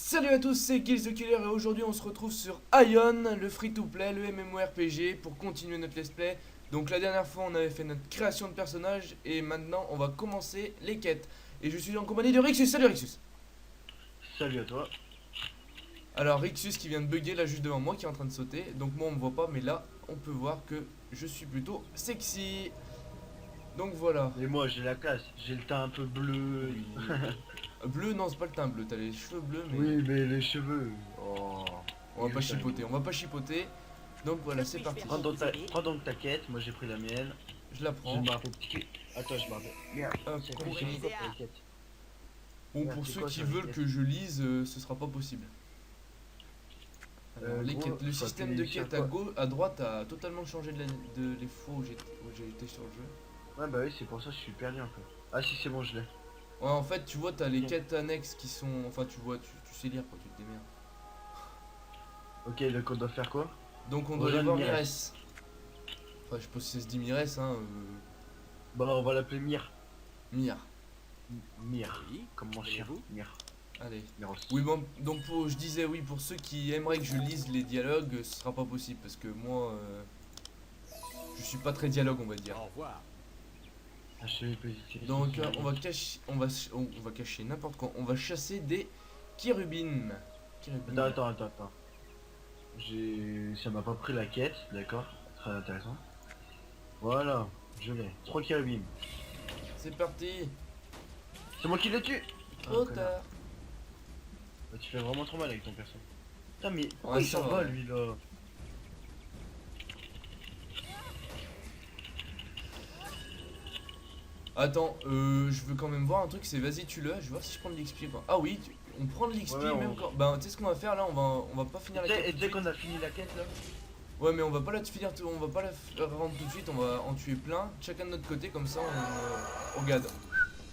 Salut à tous, c'est Kills the Killer et aujourd'hui on se retrouve sur Ion, le free-to-play, le MMORPG pour continuer notre let's play. Donc la dernière fois on avait fait notre création de personnage et maintenant on va commencer les quêtes. Et je suis en compagnie de Rixus, salut Rixus. Salut à toi. Alors Rixus qui vient de bugger là juste devant moi qui est en train de sauter. Donc moi on me voit pas mais là on peut voir que je suis plutôt sexy. Donc voilà. Et moi j'ai la classe, j'ai le teint un peu bleu. Bleu non c'est pas le teint bleu, t'as les cheveux bleus mais... Oui mais les cheveux. Oh. On va pas chipoter, on va pas chipoter. Donc voilà c'est parti. Prends donc ta quête, moi j'ai pris la mienne. Je la Je prends. me rappelle petit. Attends je me rappelle. Merde. Hop, C'est compagnie. quoi pour les quêtes? Bon, Merde, pour c'est ceux quoi qui sur les veulent quêtes? que je lise, ce sera pas possible. Alors, les Gros, quêtes, le faut système de appuyer sur quêtes à quoi? gauche, à droite a totalement changé de les fois où j'ai été sur le jeu. Ouais bah oui c'est pour ça que je suis perdu un peu. Ah si c'est bon je l'ai. Ouais, en fait, tu vois, t'as les Ok. quêtes annexes qui sont. Enfin, tu vois, tu sais lire quoi, tu te démerdes. Ok donc on doit faire quoi? Donc, on doit aller Rejoindre voir Mires. Mires. Enfin, je sais pas si ça se dit Mires, hein. Bah on va l'appeler Mire. Mire. Mire. Oui, Comme mon chien. voulez-vous Mire. Allez. Miros. Oui, bon, donc je disais, oui, pour ceux qui aimeraient que je lise les dialogues, ce sera pas possible parce que moi, je suis pas très dialogue, on va dire. Au revoir. Ah, je suis positif. Donc on va cacher n'importe quoi. On va chasser des Kirubines. Attends. Ça m'a pas pris la quête, d'accord. Très intéressant. Voilà, je l'ai. 3 carabines. C'est parti. C'est moi qui l'ai tué. Trop Connard. tard. Bah, tu fais vraiment trop mal avec ton perso. Putain mais pourquoi Ouais, il ça s'en va, va ouais. lui là? Attends, je veux quand même voir un truc. C'est vas-y tue-le. Je vais voir si je prends de l'XP quoi. Ah oui, on prend de l'XP Ouais, ouais, même quand. Ben tu sais ce qu'on va faire là. On va pas finir la Et quête. tu Tout de sais suite. qu'on a fini la quête là? Ouais, mais on va pas la finir. On va pas la rendre tout de suite. On va en tuer plein. Chacun de notre côté comme ça. Regarde.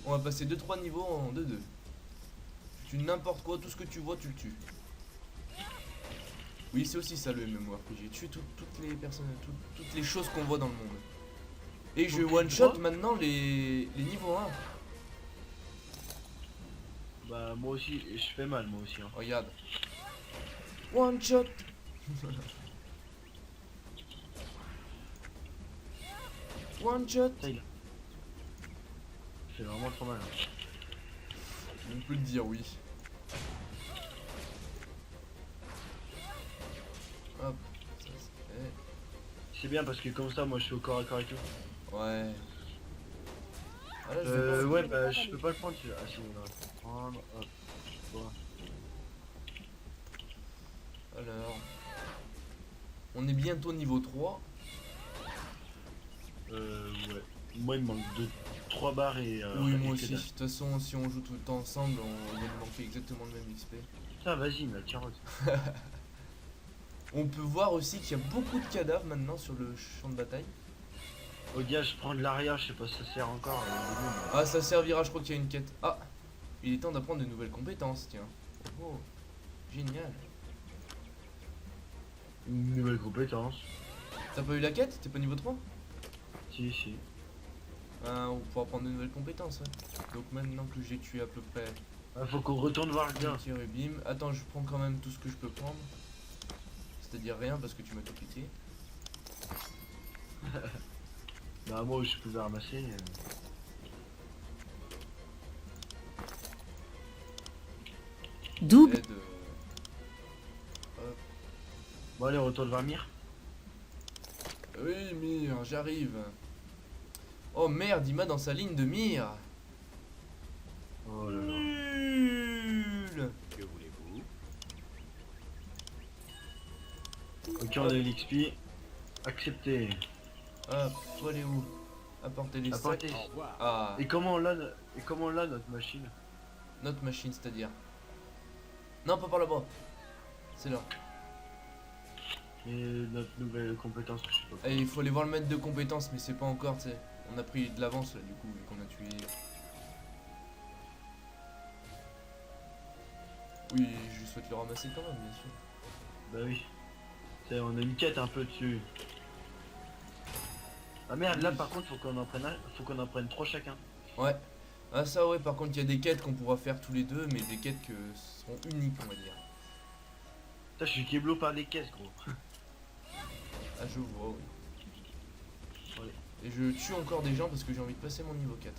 On va passer 2-3 niveaux en 2-2. Tu tues n'importe quoi. Tout ce que tu vois, tu le tues. Oui, c'est aussi ça le MMORPG. Tuer toutes les personnes, toutes les choses qu'on voit dans le monde. Et je Donc, one shot toi maintenant les niveaux 1. Bah moi aussi, je fais mal moi aussi hein. Regarde. One shot. One shot. Ça, je fais vraiment trop mal. Hein. On peut le dire, oui. Hop. Ça c'est fait. C'est bien parce que comme ça moi je suis au corps à corps et tout. Ouais. Ah là, je vais pas- Ouais bah je peux pas le prendre celui-là. Ah si on va le prendre. Hop. Voilà. Alors. On est bientôt niveau 3. Ouais. Moi il me manque 3 barres et Oui, moi et aussi. que De dalle. toute façon, si on joue tout le temps ensemble, on va nous manquer exactement le même XP. Putain vas-y ma carotte. On peut voir aussi qu'il y a beaucoup de cadavres maintenant sur le champ de bataille. Oh gars je prends de l'arrière, je sais pas si ça sert encore. Ah, ça servira, je crois qu'il y a une quête. Ah, il est temps d'apprendre de nouvelles compétences, tiens. Oh, génial. Une nouvelle compétence. T'as pas eu la quête? T'es pas niveau 3? Si. Ah, on pourra prendre de nouvelles compétences, ouais. Donc maintenant que j'ai tué à peu près Ah, faut qu'on retourne voir le gars. un tir et bim. Attends, je prends quand même tout ce que je peux prendre. C'est-à-dire rien parce que tu m'as tout piqué. Bah moi je pouvais ramasser. Double. Aide, hop. Bon allez on retourne vers Mire. Oui, mire, j'arrive. Oh merde, il m'a dans sa ligne de mire. Oh là là. Nul. Que voulez-vous? Ok on a eu l'XP. Accepté. Hop, faut aller où? Apporter les Apporter. sacs. Au revoir. Ah, Et comment on l'a notre machine? notre machine, c'est-à-dire. Non, pas par là-bas. C'est là. Et notre nouvelle compétence, je sais pas. Et il faut aller voir le maître de compétences, mais c'est pas encore, tu sais. On a pris de l'avance là, du coup, vu qu'on a tué. Oui, je souhaite le ramasser quand même, bien sûr. Bah oui. C'est, on a une quête un peu dessus. Ah merde, là par contre faut qu'on en prenne 3 chacun. Ouais. Ah ça ouais, par contre il y a des quêtes qu'on pourra faire tous les deux, mais des quêtes que seront uniques on va dire. Putain, je suis keblo par des caisses, gros. Ah je vois, oui. Ouais. Et je tue encore des gens parce que j'ai envie de passer mon niveau 4.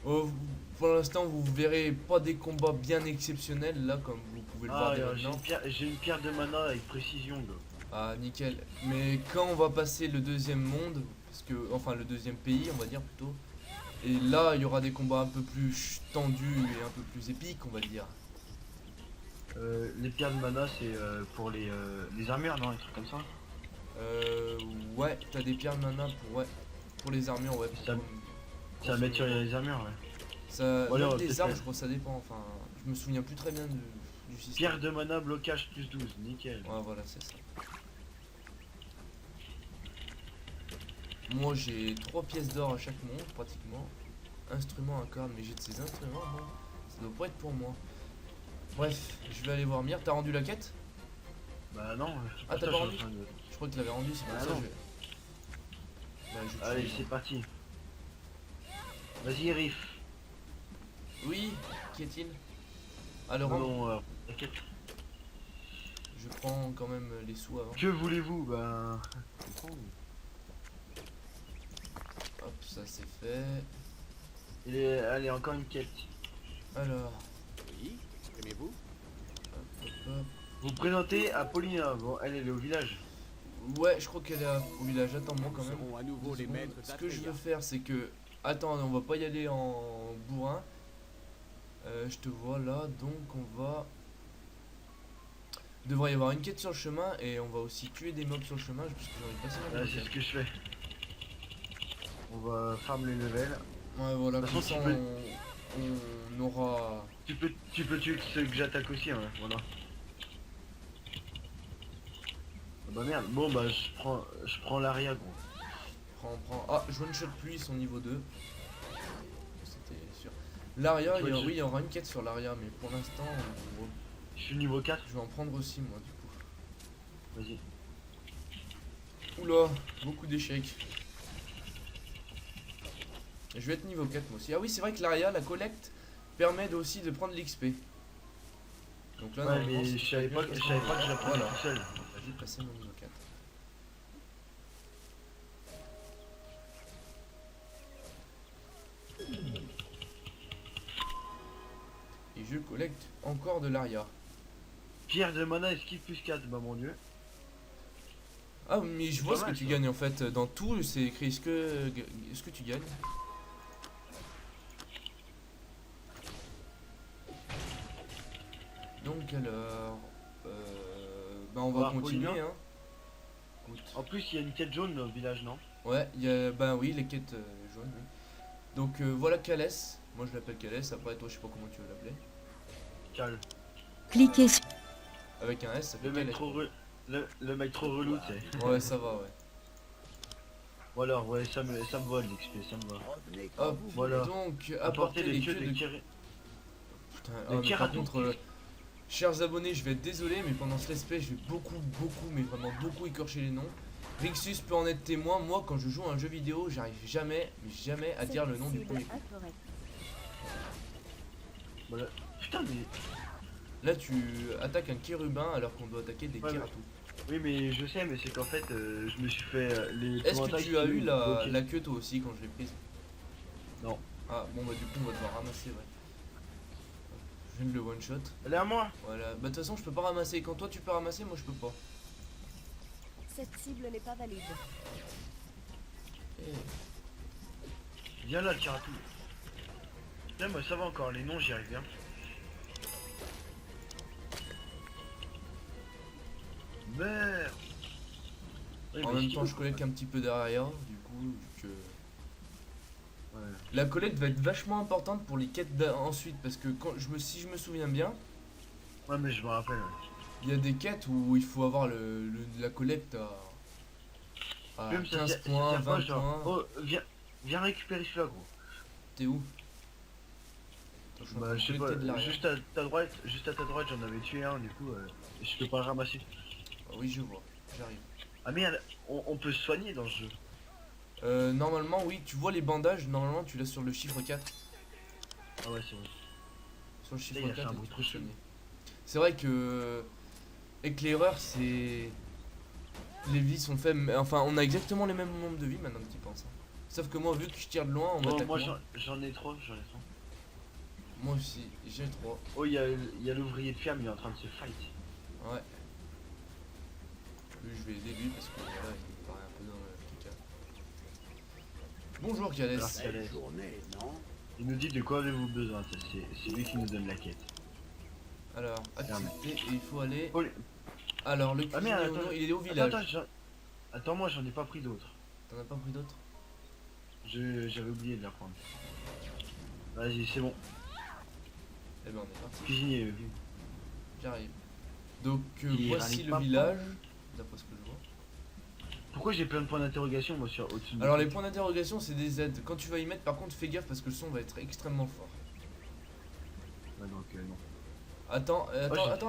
Oh, pour l'instant vous verrez pas des combats bien exceptionnels là comme vous pouvez le voir Ah, dès j'ai maintenant. j'ai une pierre de mana avec précision, gars. Ah nickel. Mais quand on va passer le deuxième monde, parce que enfin le deuxième pays on va dire plutôt, et là il y aura des combats un peu plus tendus et un peu plus épiques on va dire. Les pierres de mana, c'est pour les armures, non? Un truc comme ça. Euh, ouais, t'as des pierres de mana pour les armures ouais. Ça- pour Ça va ce mettre sur niveau. les armures, ouais. Ça, Bon, allez, on même va les peut-être armes faire je crois que ça dépend enfin, je me souviens plus très bien du système. pierre de mana, blocage plus 12, nickel. Ouais voilà c'est ça. Moi j'ai 3 pièces d'or à chaque monde pratiquement. Instruments à cordes, mais j'ai de ces instruments moi. Ça doit pas être pour moi. Bref, je vais aller voir Mire. T'as rendu la quête? Bah non, Ah, t'as putain, pas je suis en rendu? train de- Je crois que tu l'avais rendu, c'est pour Ah ça non. que je vais. Bah, je tue Allez, les gens. c'est parti. Vas-y, Riff. Oui, qu'y a-t-il? Alors, Non, t'inquiète. je prends quand même les sous avant. Que voulez-vous? Ben. Hop, ça c'est fait. Allez, encore une quête. Alors, Oui, aimez-vous? hop, hop. Vous présentez à Paulina. Bon, elle est au village. Ouais, je crois qu'elle est au village. Attends-moi quand Nous même. serons à nouveau 2 les secondes. maîtres Ce que je veux d'Atreya. faire, c'est que. Attends, on va pas y aller en bourrin. Je te vois là, donc on va. Devrait y avoir une quête sur le chemin et on va aussi tuer des mobs sur le chemin parce que j'ai envie de passer ma Ouais, vie. c'est ce que je fais. On va farm les levels. Ouais, voilà, De toute comme façon, ça tu peux- on aura. Tu peux tuer ceux que j'attaque aussi, hein, voilà. Ah bah merde, bon bah je prends l'aria, gros. Prends. Ah, je one shot pluie, son niveau 2. C'était sûr. L'aria, Tu vois, oui, il y aura une quête sur l'aria, mais pour l'instant, Je suis niveau 4, je vais en prendre aussi, moi, du coup. vas-y. Oula, beaucoup d'échecs. Je vais être niveau 4 moi aussi. Ah oui, c'est vrai que l'aria, la collecte, permet aussi de prendre l'XP. Donc là, Ouais, normalement, mais c'est je savais pas que je la prenais Voilà. tout seul. J'ai passé mon niveau 4. Et je collecte encore de l'aria. Pierre de mana, esquive plus 4, bah mon dieu. Ah, mais je C'est vois pas ce que mal, tu ça. gagnes en fait. Dans tout, c'est écrit ce que tu gagnes. Donc alors, bah on va voir continuer Paulina. hein. Écoute. En plus, il y a une quête jaune dans le village, non? Ouais, il y a, bah oui, les quêtes jaunes, oui. Donc voilà Calès. Moi je l'appelle Calès. Après toi, je sais pas comment tu veux l'appeler. Cal. Cliquez sur Avec un S, ça fait Le mec Calès. trop le mec trop relou, tu sais. Ouais, ça va, ouais. Bon alors, ouais, ça me vole l'XP, ça me va. Revenez quand Hop, vous Voilà. donc Apporter apporter les les queues queues de de. Kiri- Putain, de mais par Keratou. contre, chers abonnés, je vais être désolé, mais pendant ce let's play, je vais beaucoup, mais vraiment beaucoup écorcher les noms. Rixus peut en être témoin. Moi, quand je joue à un jeu vidéo, j'arrive jamais, mais jamais à dire le nom du premier coup. Voilà. Putain, mais. Là, tu attaques un kérubin alors qu'on doit attaquer des Ouais, kératou. Oui, mais je sais, mais c'est qu'en fait, je me suis fait les. Est-ce que tu as eu la Ok. queue toi aussi quand je l'ai prise? Non. Ah, bon, bah, du coup, on va devoir ramasser, ouais. Je viens de le one shot. Elle est à moi. Voilà. Bah, de toute façon, je peux pas ramasser. Quand toi tu peux ramasser, moi je peux pas. Cette cible n'est pas valide. Eh, Viens là, Kiratou. Tiens, moi ça va encore, les noms, j'y arrive bien. Merde. Oui, En mais même esquive, temps, je quoi. collecte un petit peu derrière, du coup, vu que. Ouais. La collecte va être vachement importante pour les quêtes ensuite, parce que si je me souviens bien, Ouais, mais je me rappelle. Ouais. il y a des quêtes où il faut avoir la collecte à Même ça 15 sert- ça points, sert pas, 20 genre, points. oh, viens récupérer celui-là, gros. T'es où? Je suis en train Bah de je sais pas, collecter de l'arrière. juste à ta droite j'en avais tué un du coup je peux pas le ramasser. Ah oui, je vois, j'arrive. Ah merde, on peut se soigner dans ce jeu. Normalement, oui, tu vois les bandages, normalement tu l'as sur le chiffre 4. Ah ouais c'est vrai. Sur le chiffre Là, il a fait 4 un et bruit tu trop peux chelou. soigner. C'est vrai que éclaireur, c'est... Les vies sont faibles, enfin on a exactement les mêmes nombres de vies maintenant que tu penses. Hein. Sauf que moi, vu que je tire de loin, on Bon m'attaque moi moins. j'en ai trop, j'en ai trop. Moi aussi, j'ai 3. Oh il y a l'ouvrier de ferme, il est en train de se fight. Ouais. Lui, je vais aider lui parce que voilà, il me paraît un peu dans le caca. Bonjour Calès. Alors, Belle journée, non? Il nous dit de quoi avez-vous besoin, ça, c'est lui qui nous donne la quête. Alors, accepter et il faut aller... Oh, Alors, le ah cuisinier merde, oignon, attends, il est au village. attends moi j'en ai pas pris d'autres. T'en as pas pris d'autres? J'avais oublié de la prendre. Vas-y c'est bon. Eh ben on est parti. Cuisinier, J'arrive. Donc Il voici rallie le pas, village, d'après ce que je vois. pourquoi j'ai plein de points d'interrogation moi sur au-dessus de Alors moi les points d'interrogation c'est des aides. Quand tu vas y mettre par contre fais gaffe parce que le son va être extrêmement fort. Ouais, donc non. Attends, j'ai-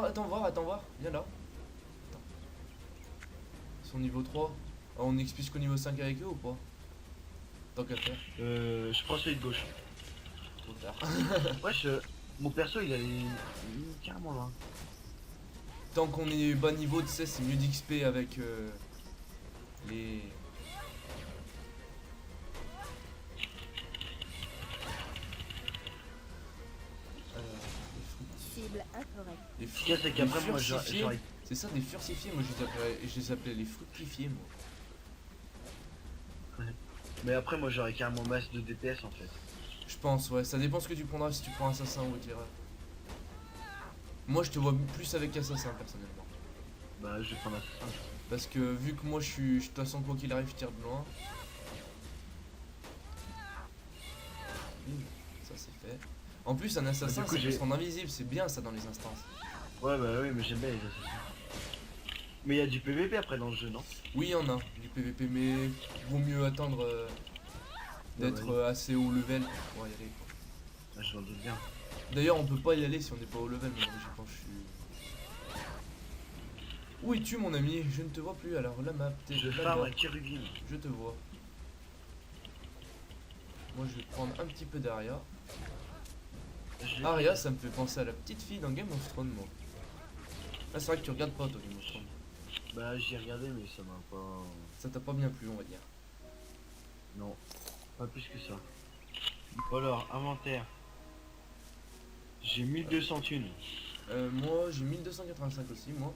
attends voir, viens là. Attends. Ils sont niveau 3. Ah, on explique qu'au niveau 5 avec eux ou pas? Tant qu'à faire. Je prends celui de gauche. Trop tard. Wesh, mon perso il est carrément là. Tant qu'on est bas niveau, tu sais, c'est mieux d'XP avec les... Cible incorrecte. Les Ce qu'il y a c'est qu'après moi furcifiés. j'aurais... C'est ça des furcifiés, moi je les appelais les fructifiés moi. Mais après moi j'aurais carrément masse de DPS en fait. Je pense ouais, ça dépend ce que tu prendras si tu prends assassin ou éclaireur. Moi je te vois plus avec assassin personnellement. Bah je vais prendre assassin. Parce que vu que moi je suis. De toute façon quoi qu'il arrive je tire de loin. Ça c'est fait. En plus un assassin du coup, ça peut j'ai- se rendre invisible, c'est bien ça dans les instances. Ouais bah oui mais j'aime bien les assassins. Mais il y a du PVP après dans le jeu non? Oui il y en a du PVP mais vaut mieux attendre d'être Ouais, assez haut level pour pouvoir y aller. Quoi. Ah, je m'en doute bien. D'ailleurs on peut pas y aller si on n'est pas au level maintenant j'y pense je suis. Où es-tu mon ami? Je ne te vois plus alors la map t'es Je là-bas. farm un Kirugin. Je te vois. Moi je vais prendre un petit peu d'Aria. Aria ça me fait penser à la petite fille dans Game of Thrones moi. Ah c'est vrai que tu regardes pas toi Game of Thrones. Bah j'ai regardé mais ça m'a pas... Ça t'a pas bien plu on va dire. Non, pas plus que ça. Bon alors, inventaire. J'ai 1200 thunes. Moi j'ai 1285 aussi moi.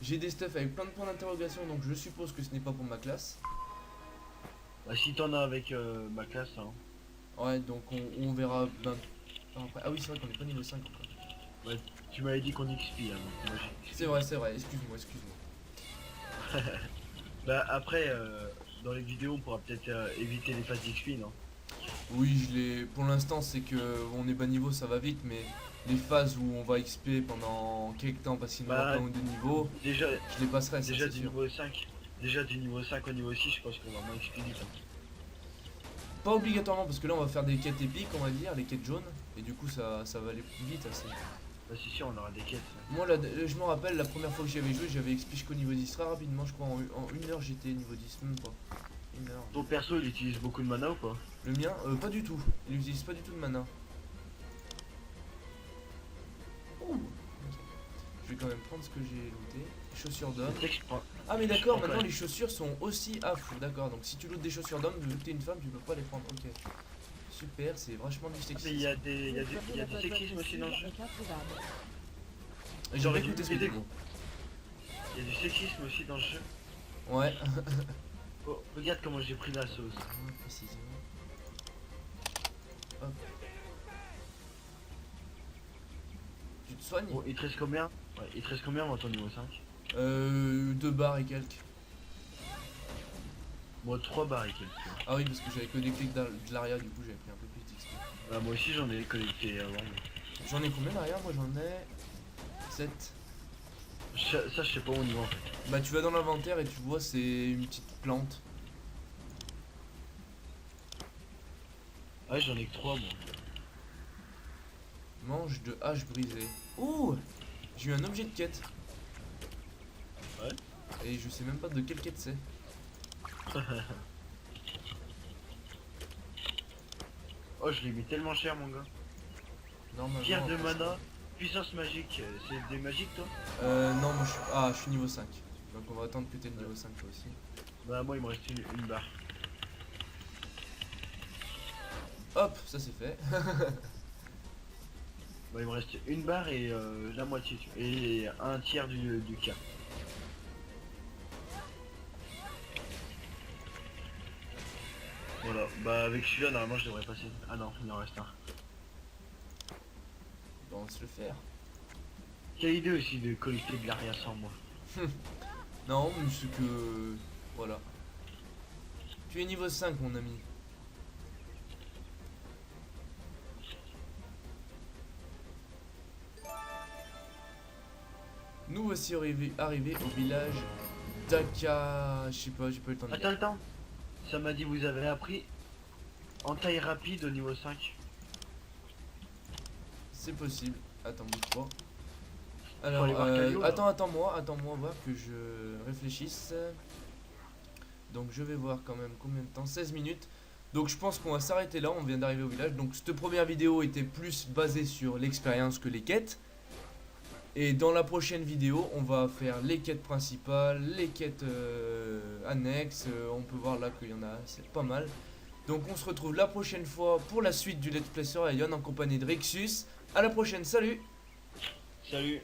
J'ai des stuff avec plein de points d'interrogation donc je suppose que ce n'est pas pour ma classe. Bah si t'en as avec ma classe hein. Ouais donc on verra ben, après. Ah oui c'est vrai qu'on est pas niveau 5 encore. Tu m'avais dit qu'on XP hein, donc moi j'ai... C'est vrai, excuse-moi. Bah après, dans les vidéos on pourra peut-être éviter les phases d'XP non? Oui pour l'instant c'est que on est bas niveau ça va vite mais les phases où on va XP pendant quelques temps parce qu'il nous Bah, manque un ou deux niveaux, Déjà, je les passerai ça déjà c'est du sûr. niveau 5. Déjà du niveau 5 au niveau 6 je pense qu'on va moins XP vite. Hein. Pas obligatoirement parce que là on va faire des quêtes épiques on va dire, les quêtes jaunes et du coup ça va aller plus vite assez. Bah c'est sûr on aura des quêtes. Moi là, je me rappelle la première fois que j'y avais joué j'avais XP jusqu'au niveau 10 très rapidement je crois en une heure j'étais niveau 10 même pas. Une heure. Ton perso il utilise beaucoup de mana ou pas? Le mien pas du tout, il utilise pas du tout de mana. Ouh. Je vais quand même prendre ce que j'ai looté. Chaussures d'homme. Tu sais que je prends... Ah mais Je d'accord, prends maintenant quand les chaussures sont aussi affreux, d'accord. Donc si tu lootes des chaussures d'homme, vu que t'es une femme, tu peux pas les prendre, ok. Super, c'est vachement du Mais il sexisme. y a des... Il y a du, Choisir il y a la du bonne sexisme boîte aussi dans le jeu. avec introuvable. J'ai J'aurais pas écouté dû ce que aider, t'as dit. Il y a du sexisme aussi dans le jeu. Ouais. Oh, regarde comment j'ai pris la sauce. Précisément. Hop. Tu te soignes? Bon, il te reste combien? Ouais, il te reste combien dans ton niveau 5? 2 barres et quelques. Moi 3 barres et quelques. Ah oui, parce que j'avais connecté que de l'arrière, du coup j'avais pris un peu plus d'XP. Bah, moi aussi j'en ai collecté avant. J'en ai combien derrière? Moi j'en ai 7. Ça je sais pas au niveau en fait. Bah tu vas dans l'inventaire et tu vois c'est une petite plante. Ouais j'en ai que 3 moi. Manche de hache brisée. Ouh, j'ai eu un objet de quête. Ouais. Et je sais même pas de quelle quête c'est. Oh, je l'ai mis tellement cher, mon gars. Normalement. Pierre de mana, puissance magique. C'est des magiques, toi? Non, moi je suis niveau 5. Donc on va attendre que t'aies le niveau 5 toi aussi. Bah, moi, il me reste une barre. Hop, ça c'est fait. Bah, il me reste une barre et la moitié. Et un tiers du cas. Voilà, bah avec celui-là normalement je devrais passer. Ah non, il en reste un. Bon, on va se le faire. Quelle idée aussi de collecter de l'aria sans moi. Non, mais c'est que... Voilà. Tu es niveau 5 mon ami. Nous voici arrivés au village d'Aka... Je sais pas, j'ai pas eu le temps de lire. Attends. Ça m'a dit vous avez appris en taille rapide au niveau 5. C'est possible. Attends, bouge pas. Alors, aller voir Calio, là. attends-moi, voir que je réfléchisse. Donc je vais voir quand même combien de temps, 16 minutes. Donc je pense qu'on va s'arrêter là, on vient d'arriver au village. Donc cette première vidéo était plus basée sur l'expérience que les quêtes. Et dans la prochaine vidéo, on va faire les quêtes principales, les quêtes annexes. On peut voir là qu'il y en a, c'est pas mal. Donc on se retrouve la prochaine fois pour la suite du Let's Play sur Ion en compagnie de Rixus. A la prochaine, salut! Salut.